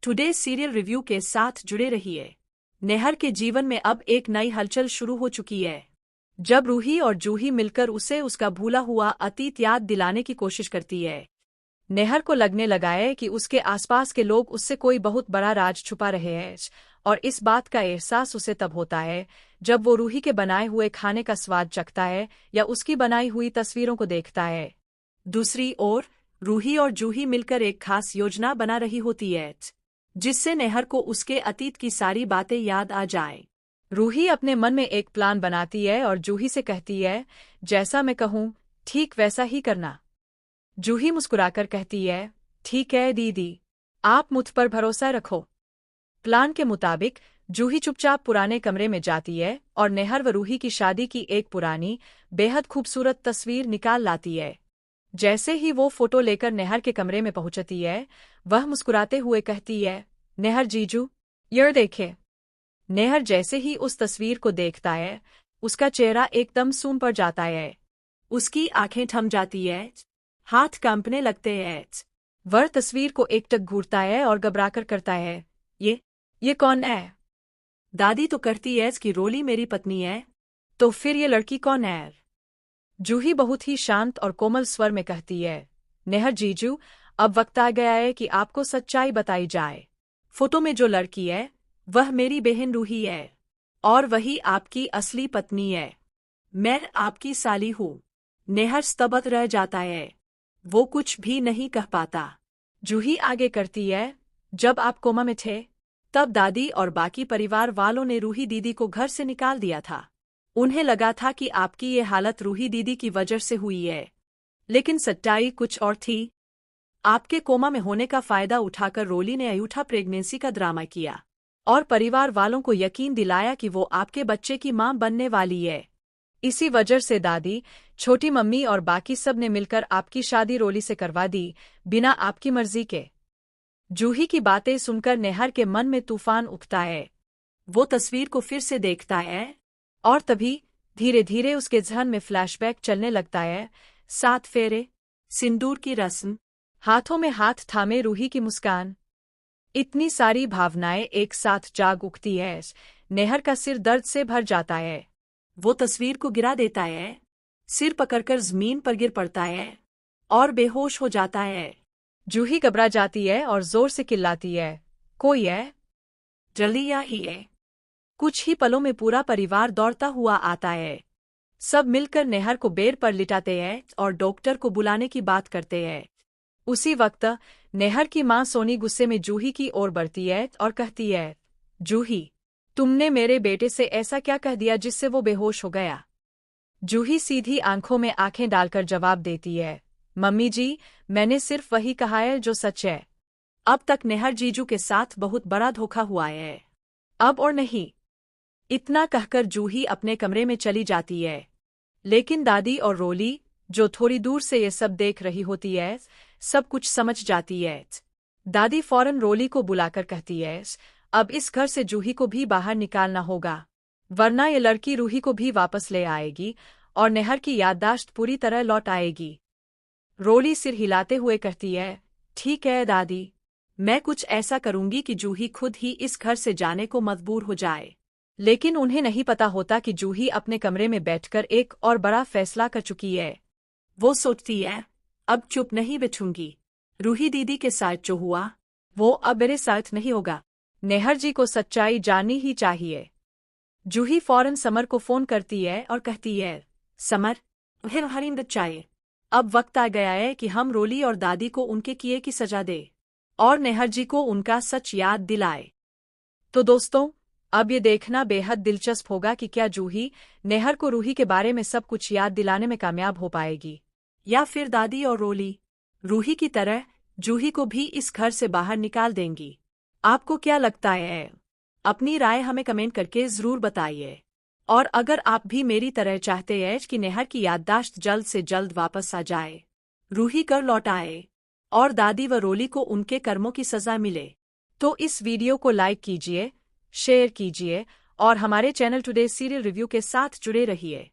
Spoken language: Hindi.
टुडे सीरियल रिव्यू के साथ जुड़े रहिए। नेहर के जीवन में अब एक नई हलचल शुरू हो चुकी है। जब रूही और जूही मिलकर उसे उसका भूला हुआ अतीत याद दिलाने की कोशिश करती है, नेहर को लगने लगा है कि उसके आसपास के लोग उससे कोई बहुत बड़ा राज छुपा रहे हैं, और इस बात का एहसास उसे तब होता है जब वो रूही के बनाए हुए खाने का स्वाद चखता है या उसकी बनाई हुई तस्वीरों को देखता है। दूसरी ओर रूही और जूही मिलकर एक खास योजना बना रही होती है, जिससे नेहर को उसके अतीत की सारी बातें याद आ जाएं। रूही अपने मन में एक प्लान बनाती है और जूही से कहती है, जैसा मैं कहूँ ठीक वैसा ही करना। जूही मुस्कुराकर कहती है, ठीक है दीदी, आप मुझ पर भरोसा रखो। प्लान के मुताबिक जूही चुपचाप पुराने कमरे में जाती है और नेहर व रूही की शादी की एक पुरानी, बेहद खूबसूरत तस्वीर निकाल लाती है। जैसे ही वो फोटो लेकर नेहर के कमरे में पहुंचती है, वह मुस्कुराते हुए कहती है, नेहर जीजू, ये देखे। नेहर जैसे ही उस तस्वीर को देखता है, उसका चेहरा एकदम सून पड़ जाता है। उसकी आंखें थम जाती है, हाथ कांपने लगते हैं। वह तस्वीर को एकटक घूरता है और घबराकर करता है, ये कौन है? दादी तो कहती है कि रोली मेरी पत्नी है, तो फिर ये लड़की कौन है? जूही बहुत ही शांत और कोमल स्वर में कहती है, नेहर जीजू, अब वक्त आ गया है कि आपको सच्चाई बताई जाए। फोटो में जो लड़की है, वह मेरी बहन रूही है, और वही आपकी असली पत्नी है। मैं आपकी साली हूँ। नेहर स्तब्ध रह जाता है, वो कुछ भी नहीं कह पाता। जूही आगे करती है, जब आप कोमा में थे, तब दादी और बाकी परिवार वालों ने रूही दीदी को घर से निकाल दिया था। उन्हें लगा था कि आपकी ये हालत रूही दीदी की वजह से हुई है, लेकिन सच्चाई कुछ और थी। आपके कोमा में होने का फायदा उठाकर रोली ने अयूठा प्रेगनेंसी का ड्रामा किया और परिवार वालों को यकीन दिलाया कि वो आपके बच्चे की मां बनने वाली है। इसी वजह से दादी, छोटी मम्मी और बाकी सब ने मिलकर आपकी शादी रोली से करवा दी, बिना आपकी मर्जी के। जूही की बातें सुनकर नेहर के मन में तूफान उठता है। वो तस्वीर को फिर से देखता है और तभी धीरे धीरे उसके ज़हन में फ्लैशबैक चलने लगता है। 7 फेरे, सिंदूर की रस्म, हाथों में हाथ थामे रूही की मुस्कान, इतनी सारी भावनाएं एक साथ जाग उठती है। नेहर का सिर दर्द से भर जाता है। वो तस्वीर को गिरा देता है, सिर पकड़कर जमीन पर गिर पड़ता है और बेहोश हो जाता है। जूही घबरा जाती है और जोर से चिल्लाती है, कोई है? जल्दी आइए। कुछ ही पलों में पूरा परिवार दौड़ता हुआ आता है। सब मिलकर नेहर को बेड पर लिटाते हैं और डॉक्टर को बुलाने की बात करते हैं। उसी वक्त नेहर की मां सोनी गुस्से में जूही की ओर बढ़ती है और कहती है, जूही, तुमने मेरे बेटे से ऐसा क्या कह दिया जिससे वो बेहोश हो गया? जूही सीधी आंखों में आंखें डालकर जवाब देती है, मम्मी जी, मैंने सिर्फ वही कहा है जो सच है। अब तक नेहर जीजू के साथ बहुत बड़ा धोखा हुआ है, अब और नहीं। इतना कहकर जूही अपने कमरे में चली जाती है। लेकिन दादी और रोली, जो थोड़ी दूर से ये सब देख रही होती है, सब कुछ समझ जाती है। दादी फौरन रोली को बुलाकर कहती है, अब इस घर से जूही को भी बाहर निकालना होगा, वरना ये लड़की रूही को भी वापस ले आएगी और नेहर की याददाश्त पूरी तरह लौट आएगी। रोली सिर हिलाते हुए कहती है, ठीक है दादी, मैं कुछ ऐसा करूंगी कि जूही खुद ही इस घर से जाने को मजबूर हो जाए। लेकिन उन्हें नहीं पता होता कि जूही अपने कमरे में बैठकर एक और बड़ा फैसला कर चुकी है। वो सोचती है, अब चुप नहीं बैठूंगी। रूही दीदी के साथ जो हुआ, वो अब मेरे साथ नहीं होगा। नेहर जी को सच्चाई जाननी ही चाहिए। जूही फौरन समर को फोन करती है और कहती है, समर, हरिंदर चाहिए। अब वक्त आ गया है कि हम रोली और दादी को उनके किए की सजा दे और नेहर जी को उनका सच याद दिलाए। तो दोस्तों, अब ये देखना बेहद दिलचस्प होगा कि क्या जूही नेहर को रूही के बारे में सब कुछ याद दिलाने में कामयाब हो पाएगी, या फिर दादी और रोली रूही की तरह जूही को भी इस घर से बाहर निकाल देंगी। आपको क्या लगता है? अपनी राय हमें कमेंट करके जरूर बताइए। और अगर आप भी मेरी तरह चाहते हैं कि नेहर की याददाश्त जल्द से जल्द वापस आ जाए, रूही घर लौट आए और दादी व रोली को उनके कर्मों की सजा मिले, तो इस वीडियो को लाइक कीजिए, शेयर कीजिए और हमारे चैनल टुडे सीरियल रिव्यू के साथ जुड़े रहिए।